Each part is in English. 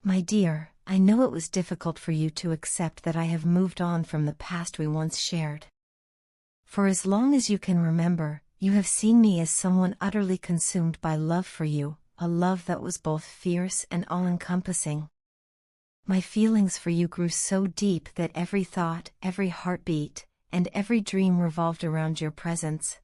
My dear, I know it was difficult for you to accept that I have moved on from the past we once shared. For as long as you can remember, you have seen me as someone utterly consumed by love for you, a love that was both fierce and all-encompassing. My feelings for you grew so deep that every thought, every heartbeat, and every dream revolved around your presence.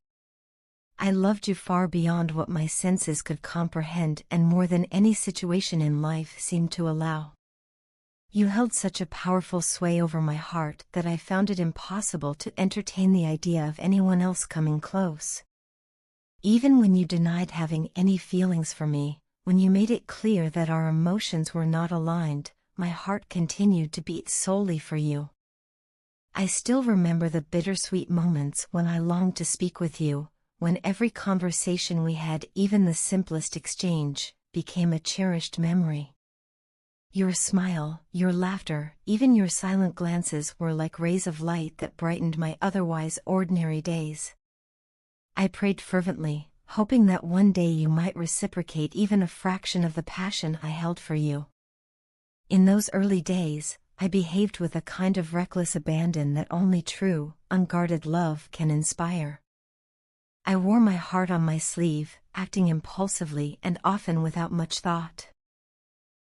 I loved you far beyond what my senses could comprehend and more than any situation in life seemed to allow. You held such a powerful sway over my heart that I found it impossible to entertain the idea of anyone else coming close. Even when you denied having any feelings for me, when you made it clear that our emotions were not aligned, my heart continued to beat solely for you. I still remember the bittersweet moments when I longed to speak with you, when every conversation we had, even the simplest exchange, became a cherished memory. Your smile, your laughter, even your silent glances were like rays of light that brightened my otherwise ordinary days. I prayed fervently, hoping that one day you might reciprocate even a fraction of the passion I held for you. In those early days, I behaved with a kind of reckless abandon that only true, unguarded love can inspire. I wore my heart on my sleeve, acting impulsively and often without much thought.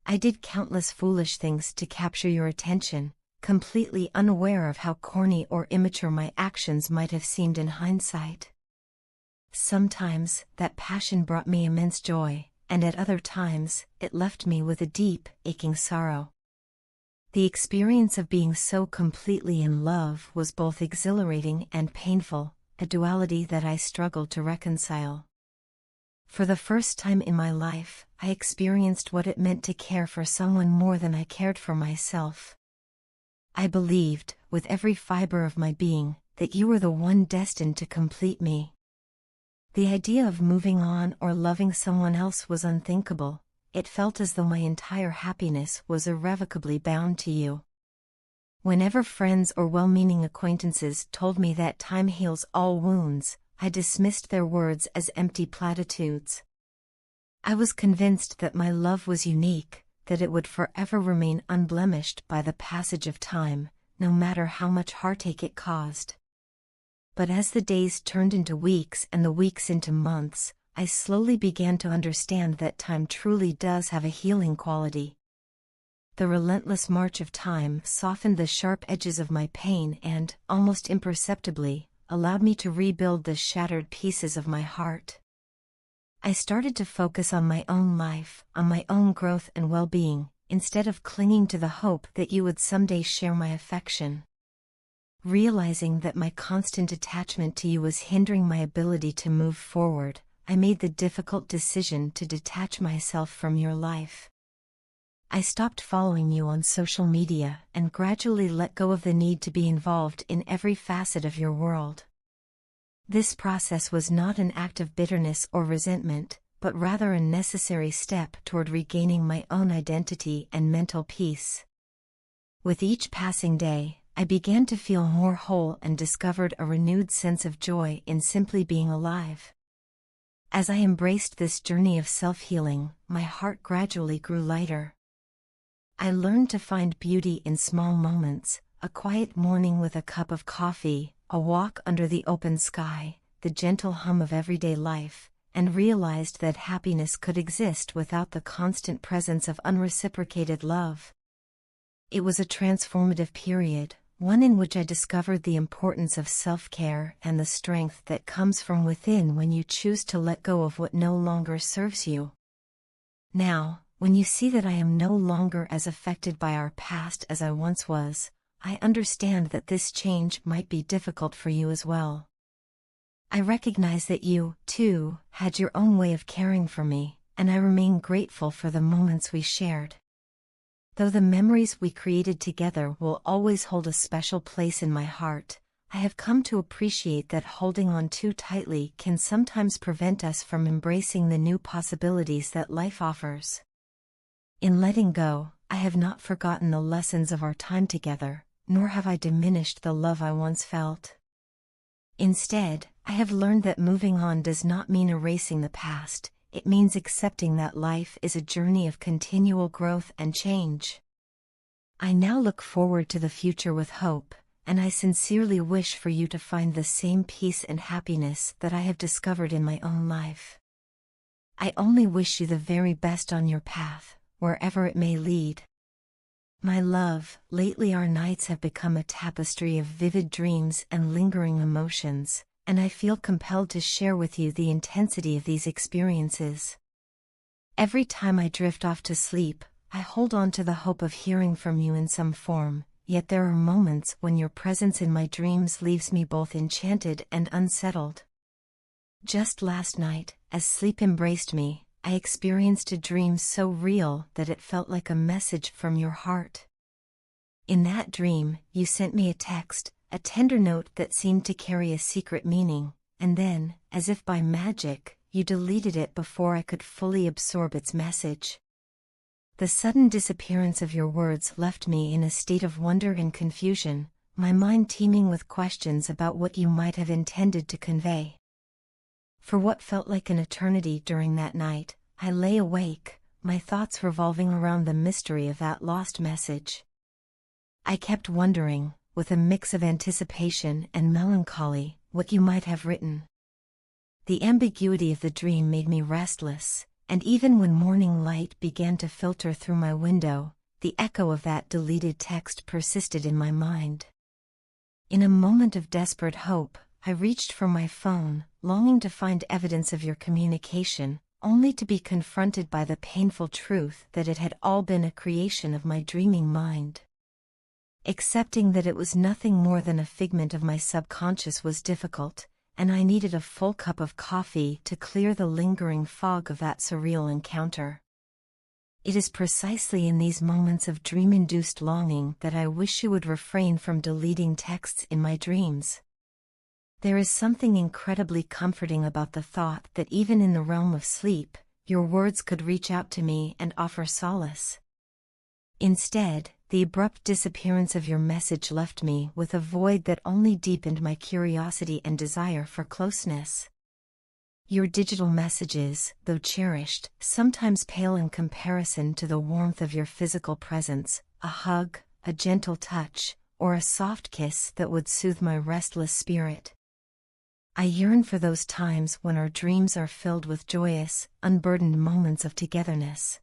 I did countless foolish things to capture your attention, completely unaware of how corny or immature my actions might have seemed in hindsight. Sometimes, that passion brought me immense joy, and at other times, it left me with a deep, aching sorrow. The experience of being so completely in love was both exhilarating and painful, a duality that I struggled to reconcile. For the first time in my life, I experienced what it meant to care for someone more than I cared for myself. I believed, with every fiber of my being, that you were the one destined to complete me. The idea of moving on or loving someone else was unthinkable. It felt as though my entire happiness was irrevocably bound to you. Whenever friends or well-meaning acquaintances told me that time heals all wounds, I dismissed their words as empty platitudes. I was convinced that my love was unique, that it would forever remain unblemished by the passage of time, no matter how much heartache it caused. But as the days turned into weeks and the weeks into months, I slowly began to understand that time truly does have a healing quality. The relentless march of time softened the sharp edges of my pain and, almost imperceptibly, allowed me to rebuild the shattered pieces of my heart. I started to focus on my own life, on my own growth and well-being, instead of clinging to the hope that you would someday share my affection. Realizing that my constant attachment to you was hindering my ability to move forward, I made the difficult decision to detach myself from your life. I stopped following you on social media and gradually let go of the need to be involved in every facet of your world. This process was not an act of bitterness or resentment, but rather a necessary step toward regaining my own identity and mental peace. With each passing day, I began to feel more whole and discovered a renewed sense of joy in simply being alive. As I embraced this journey of self-healing, my heart gradually grew lighter. I learned to find beauty in small moments, a quiet morning with a cup of coffee, a walk under the open sky, the gentle hum of everyday life, and realized that happiness could exist without the constant presence of unreciprocated love. It was a transformative period, one in which I discovered the importance of self-care and the strength that comes from within when you choose to let go of what no longer serves you. Now, when you see that I am no longer as affected by our past as I once was, I understand that this change might be difficult for you as well. I recognize that you, too, had your own way of caring for me, and I remain grateful for the moments we shared. Though the memories we created together will always hold a special place in my heart, I have come to appreciate that holding on too tightly can sometimes prevent us from embracing the new possibilities that life offers. In letting go, I have not forgotten the lessons of our time together, nor have I diminished the love I once felt. Instead, I have learned that moving on does not mean erasing the past, it means accepting that life is a journey of continual growth and change. I now look forward to the future with hope, and I sincerely wish for you to find the same peace and happiness that I have discovered in my own life. I only wish you the very best on your path, wherever it may lead. My love, lately our nights have become a tapestry of vivid dreams and lingering emotions, and I feel compelled to share with you the intensity of these experiences. Every time I drift off to sleep, I hold on to the hope of hearing from you in some form, yet there are moments when your presence in my dreams leaves me both enchanted and unsettled. Just last night, as sleep embraced me, I experienced a dream so real that it felt like a message from your heart. In that dream, you sent me a text, a tender note that seemed to carry a secret meaning, and then, as if by magic, you deleted it before I could fully absorb its message. The sudden disappearance of your words left me in a state of wonder and confusion, my mind teeming with questions about what you might have intended to convey. For what felt like an eternity during that night, I lay awake, my thoughts revolving around the mystery of that lost message. I kept wondering, with a mix of anticipation and melancholy, what you might have written. The ambiguity of the dream made me restless, and even when morning light began to filter through my window, the echo of that deleted text persisted in my mind. In a moment of desperate hope, I reached for my phone, longing to find evidence of your communication, only to be confronted by the painful truth that it had all been a creation of my dreaming mind. Accepting that it was nothing more than a figment of my subconscious was difficult, and I needed a full cup of coffee to clear the lingering fog of that surreal encounter. It is precisely in these moments of dream-induced longing that I wish you would refrain from deleting texts in my dreams. There is something incredibly comforting about the thought that even in the realm of sleep, your words could reach out to me and offer solace. Instead, the abrupt disappearance of your message left me with a void that only deepened my curiosity and desire for closeness. Your digital messages, though cherished, sometimes pale in comparison to the warmth of your physical presence, a hug, a gentle touch, or a soft kiss that would soothe my restless spirit. I yearn for those times when our dreams are filled with joyous, unburdened moments of togetherness.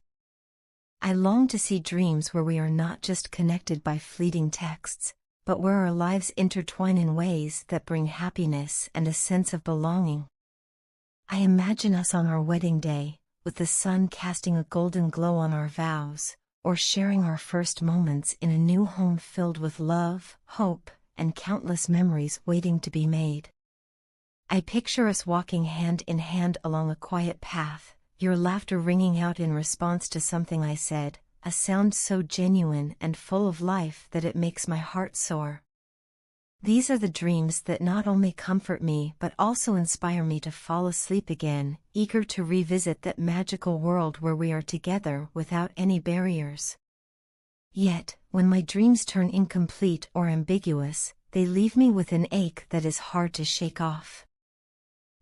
I long to see dreams where we are not just connected by fleeting texts, but where our lives intertwine in ways that bring happiness and a sense of belonging. I imagine us on our wedding day, with the sun casting a golden glow on our vows, or sharing our first moments in a new home filled with love, hope, and countless memories waiting to be made. I picture us walking hand in hand along a quiet path, your laughter ringing out in response to something I said, a sound so genuine and full of life that it makes my heart soar. These are the dreams that not only comfort me but also inspire me to fall asleep again, eager to revisit that magical world where we are together without any barriers. Yet, when my dreams turn incomplete or ambiguous, they leave me with an ache that is hard to shake off.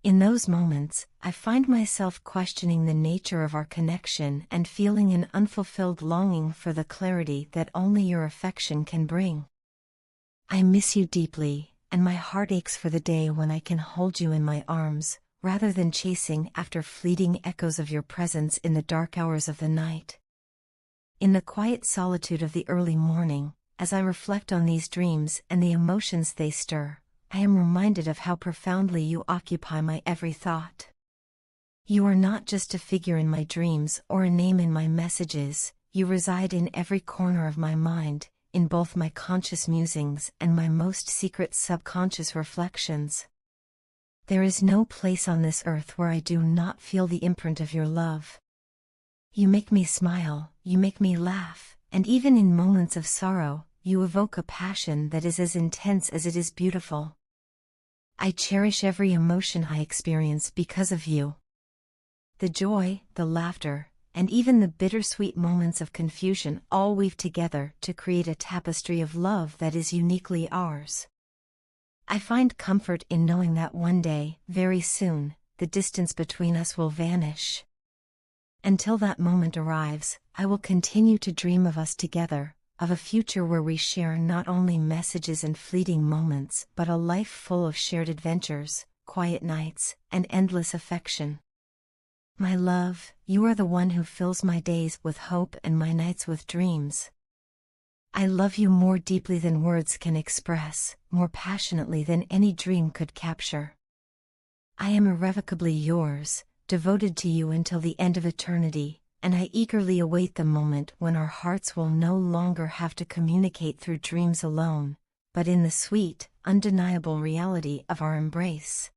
In those moments, I find myself questioning the nature of our connection and feeling an unfulfilled longing for the clarity that only your affection can bring. I miss you deeply, and my heart aches for the day when I can hold you in my arms, rather than chasing after fleeting echoes of your presence in the dark hours of the night. In the quiet solitude of the early morning, as I reflect on these dreams and the emotions they stir, I am reminded of how profoundly you occupy my every thought. You are not just a figure in my dreams or a name in my messages, you reside in every corner of my mind, in both my conscious musings and my most secret subconscious reflections. There is no place on this earth where I do not feel the imprint of your love. You make me smile, you make me laugh, and even in moments of sorrow, you evoke a passion that is as intense as it is beautiful. I cherish every emotion I experience because of you. The joy, the laughter, and even the bittersweet moments of confusion all weave together to create a tapestry of love that is uniquely ours. I find comfort in knowing that one day, very soon, the distance between us will vanish, Until that moment arrives, I will continue to dream of us together, of a future where we share not only messages and fleeting moments, but a life full of shared adventures, quiet nights, and endless affection. My love, you are the one who fills my days with hope and my nights with dreams. I love you more deeply than words can express, more passionately than any dream could capture. I am irrevocably yours, devoted to you until the end of eternity, and I eagerly await the moment when our hearts will no longer have to communicate through dreams alone, but in the sweet, undeniable reality of our embrace.